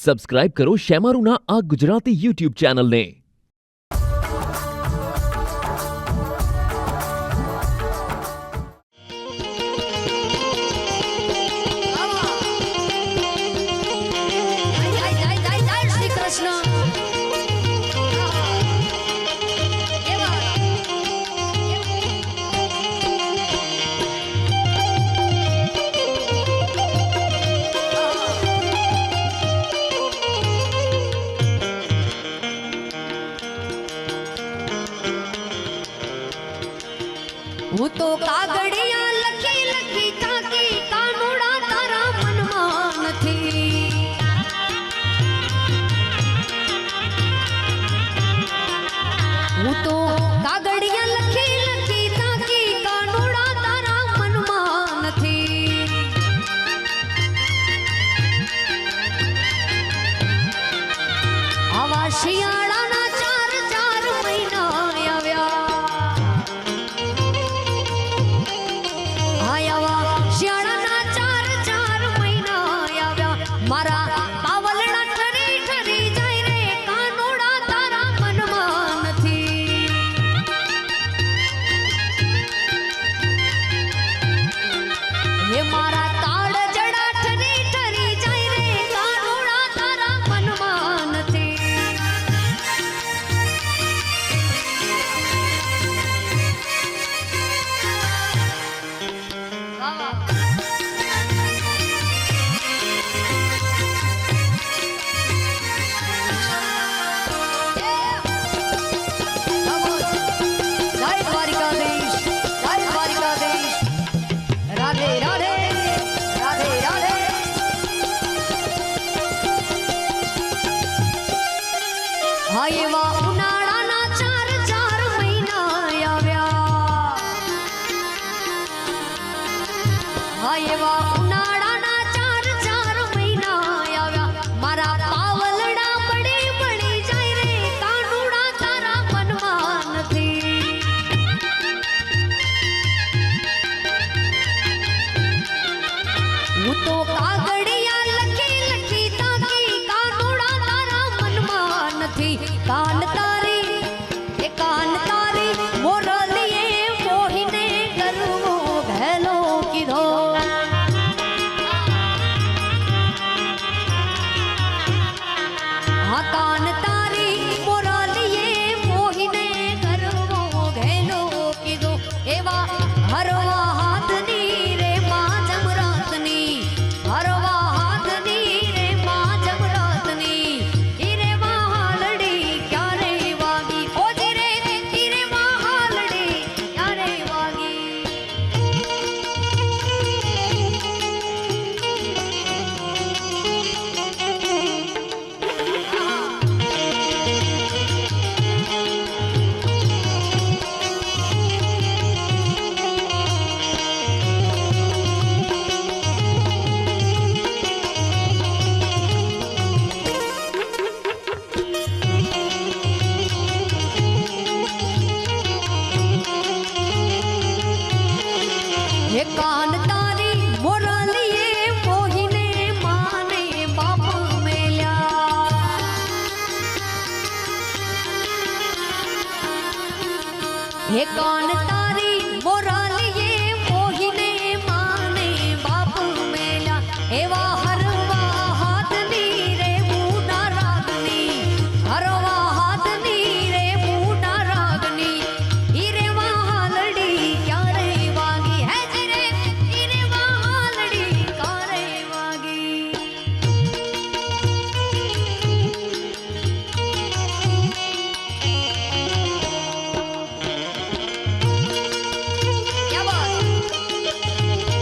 Subscribe કરો શેમારુના આ Gujarati YouTube ચેનલને. હું તો કાગળિયા લખી લખી થાકી કાનુડા તારા મનમાં નથી. હું તો કાગળિયા લખી લખી થાકી કાનુડા તારા મનમાં નથી. આવા શિયાળાના ચાર ચાર મહિના આવ્યા. મારા પાવલડા ઠરી ઠરી જાય રે કાનુડા તારા મનમાં નથી. હે મારા તાળ જડા ઠરી ઠરી જાય રે કાનુડા તારા મનમાં નથી. એવા ઉનાળાના ચાર ચાર મહિના આવ્યા. એવા ઉનાળાના ચાર ચાર મહિના આવ્યા. મારા પાવલડા બળી બળી જાય રે કાનુડા તારા મનમાં નથી. હું તો કાગળિયા લખી લખી તાકી કાનુડા તારા મનમાં નથી. કાન તારી એ કાન તારી મોરલીએ મોહીને કરવો ભેલો કીધો. હા કાન તારી મોરલીએ મોહીને કરવો ભેલો કીધો. એવા હરવા હાથની રે માં જમરાતની, હરવા હાથની રે માં જમરાતની. હીરે વાલડી ક્યારે વાગી, ઓ જીરે હીરે વાલડી ક્યારે વાગી. હે કાન તારી મોરલીએ મોહીને માને બાપ મેલ્યા. હે કાન તારી મોરલીએ મોહીને માને બાપ મેલ્યા. એવા હરવા હાથની રે બુના રાગની, હરવા હાથની રે બુના રાગની. હીરે વાલડી ક્યારે વાગી, હે જીરે હીરે વાલડી ક્યારે વાગી. ક્યા બાત,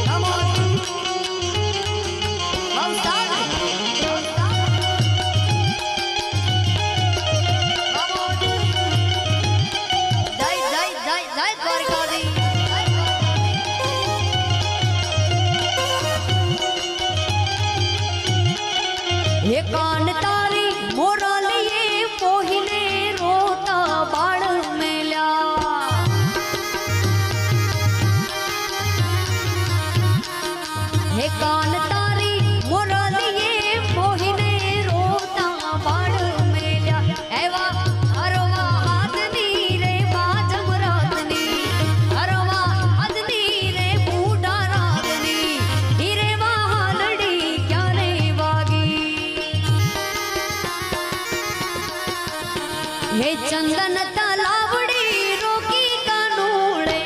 કમ ઓન, બહુ સારું, બહુ સારું. કમ ઓન, જય જય જય જય દ્વારકાધીશ. હે કાન તારી મોરલીએ મોહીને રોતા બાળ મેલ્યા. હે કાન તારી મોરલીએ મોહીને રો हे चंदन तलावड़ी रोकी कानूड़े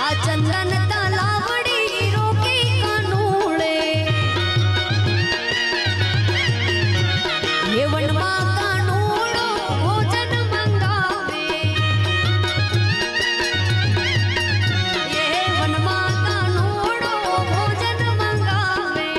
आ चंदन तलावड़ी रोकी कानूड़े हे वनमा कानूड़ो भोजन मंगावे ये वनमा कानूड़ो भोजन मंगावे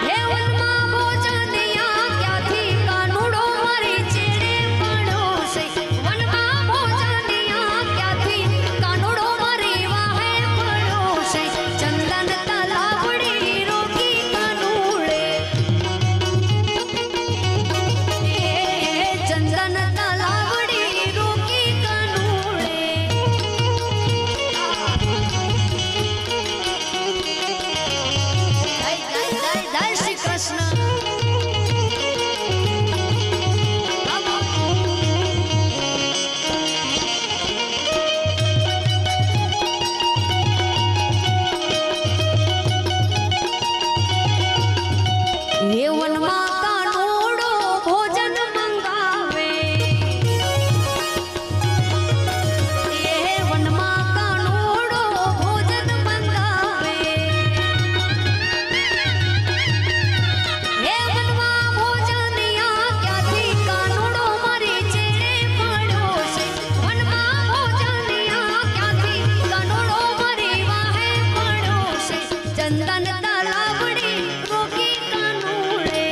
हे वनमा भोजनिया क्याथी कानूड़ो मारी चेड़े पड़ोसे वनमा भोजनिया क्याथी कानूड़ो मारी वाहे पड़ोसे चंदन तलावड़ी रोकी कानूड़े चंदन तलावड़ी रोकी कानूड़े जय जय जय जय श्री कृष्ण ये वनमा कानूड़ो भोजन मंगावे ये वनमा कानूड़ो भोजन मंगावे ये वनमा भोजनिया क्याथी कानूड़ो मारी चेड़े पड़ोसे वनमा भोजनिया क्याथी कानूड़ो मारी वाहे पड़ोसे चंदन तलावड़ी रोकी कानूड़े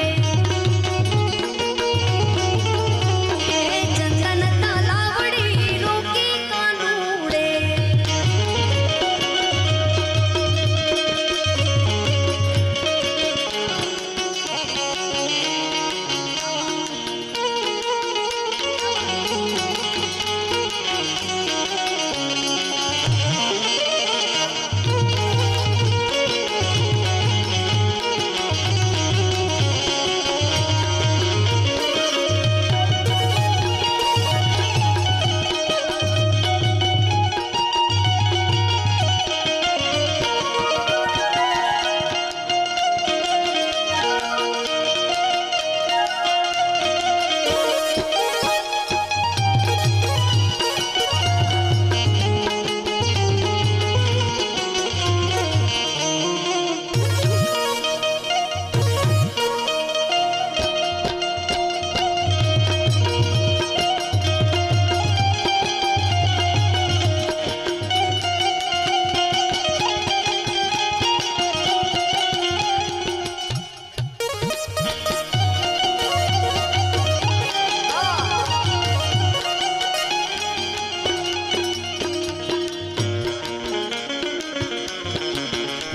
चंदन तलावड़ी रोकी कानूड़े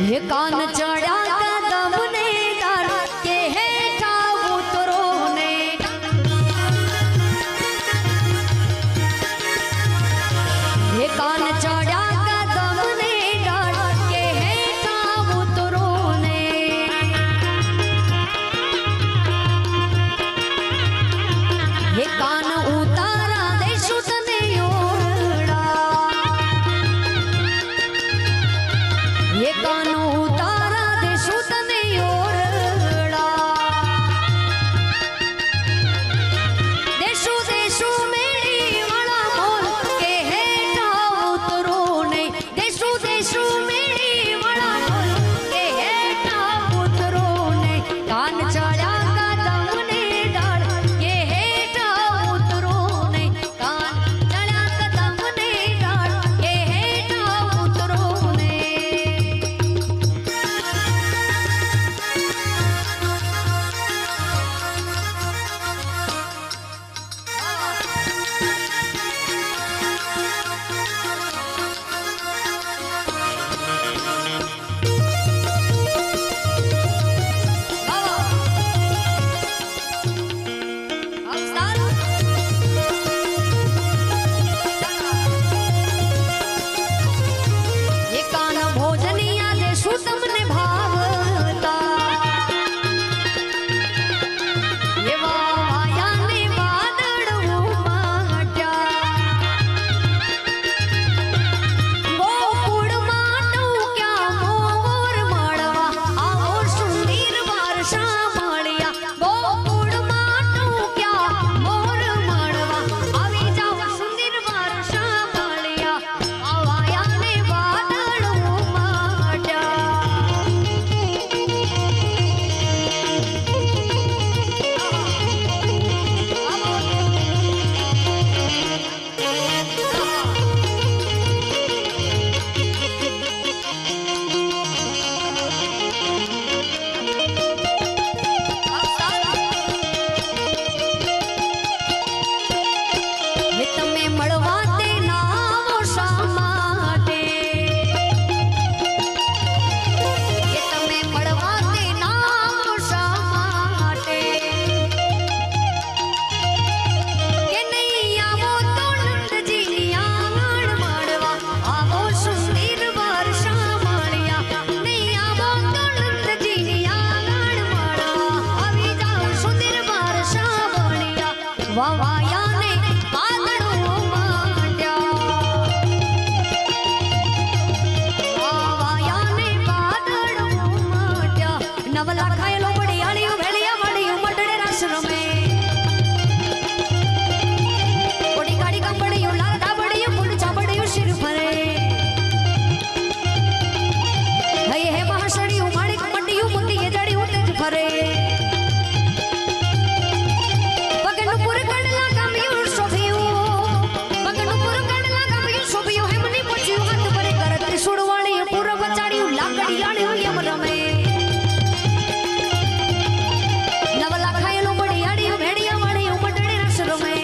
हे कान चढ़ा कदम ने डाल के हेठा उतरो ने हे कान चढ़ा कदम ने डाल के हेठा उतरो ने हे कान उतारा दे सुत ने ओरड़ा ये कानू उतारा दे सुत ने ओरड़ा देशु देशु मेरी वाला बोल के हेठा उतरो ने देशु देशु मेरी वाला बोल के हेठा उतरो ने कान चढ़ा कदम ने डाल के हेठा उतरो ने कान चढ़ा कदम ने डाल के हेठा उतरो ने ફરે પગનું પુર કડલા ગમ્યું શોભ્યું પગનું પુર કડલા ગમ્યું શોભ્યું હેમની પૂછ્યું હાથ ભરે કર ત્રિશુળ વાળી પુર બચાડ્યું લાકડી આડ્યું યમ રમે નવલા ખાયેલું બડી આડ્યું ભેડિયા વાળી ઉમટડે રસ રમે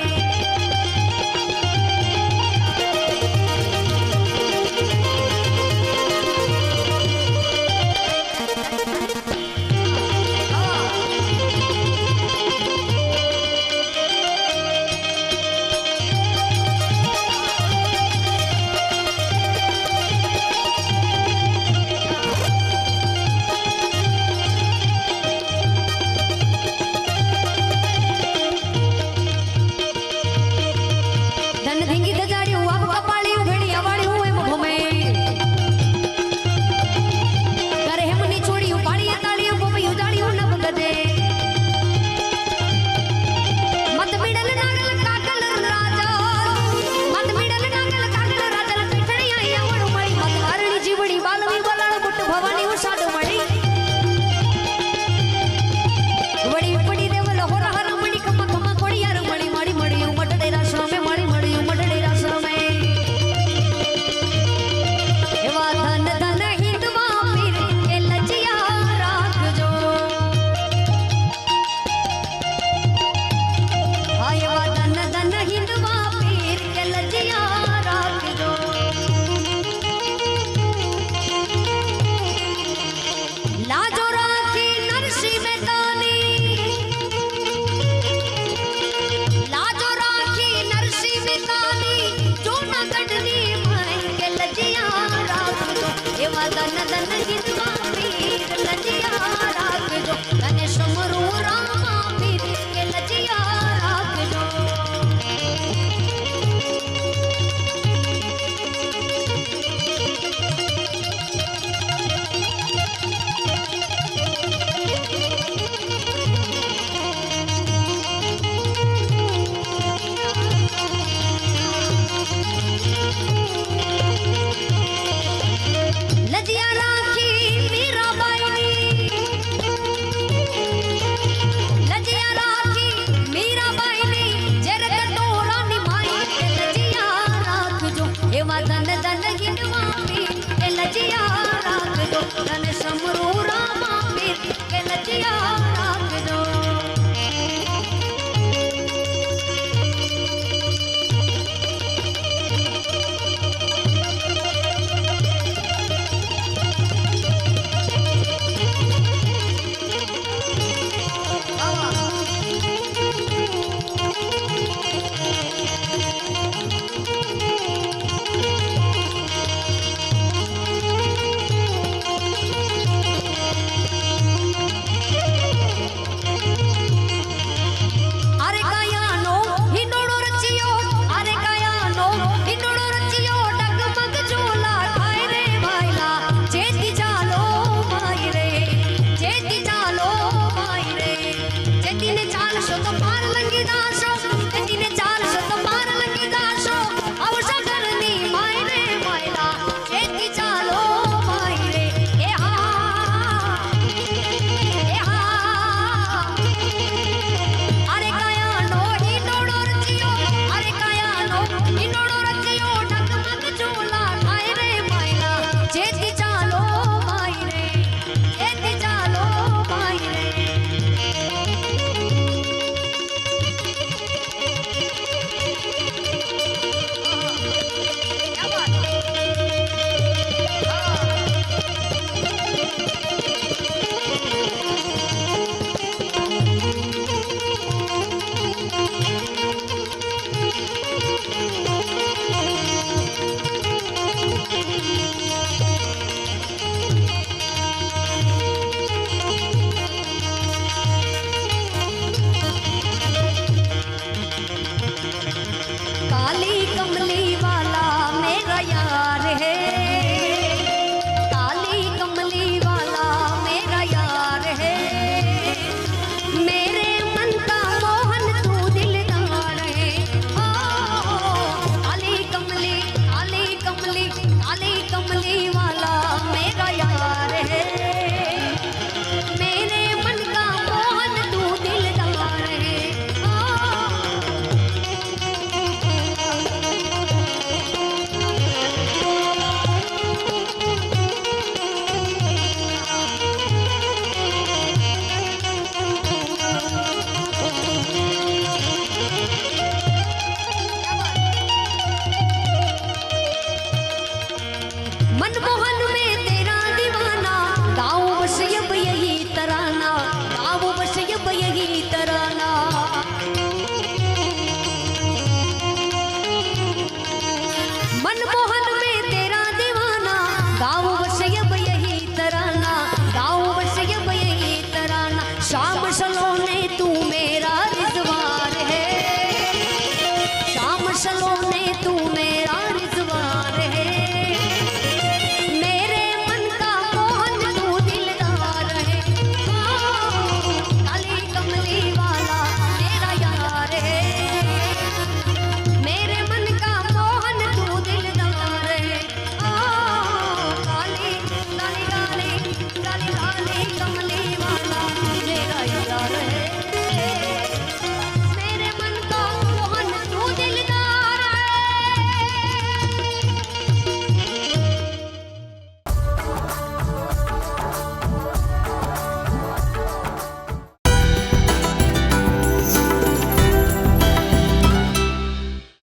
ધીંગી દજાડ્યું આપ કપાળ્યું ભેડિયા વાળ્યું એમ ભમે કરે હેમની છોડ્યું પાડીએ તાળ્યું ભૂમિ ઉજાડ્યું નવ ગદે મત મિડલ નાગલ કાગલ રાજા મત મિડલ નાગલ કાગલ રાજા પીઠણી આઈ આવડું મળી મત હારણી જીવડી બાલવી બલાળ બુટ ભવાની ઉષાડ મળી વડી પડી દેવલ હોર હર મણી કમા કમા કોડિયાર મળી માડી મળી ઉમટડે રાશ્રમે માડી મળી ઉમટડે રાશ્રમે એવા ધન ધન હિંદવા પીર કે લજિયા રાખજો હા એવા ધન ધન હિંદવા પીર કે લજિયા રાખજો લાજો રાખી નરસિંહ મહેતાની લાજો રાખી નરસિંહ મહેતાની જૂનાગઢની માય કે લજિયા રાખજો એવા ધન ધન હિંદવા પીર લજિયા રાખજો તને સમરૂ રામા પીર કે લજિયા રાખજો લજિયા રાખી મીરાબાઈની લજિયા રાખી મીરાબાઈની જેર કટોરાની માઈ કે લજિયા રાખજો એવા ધન ધન હિંદવા પીર કે લજિયા રાખજો તને સમરૂ રામા પીર કે લજિયા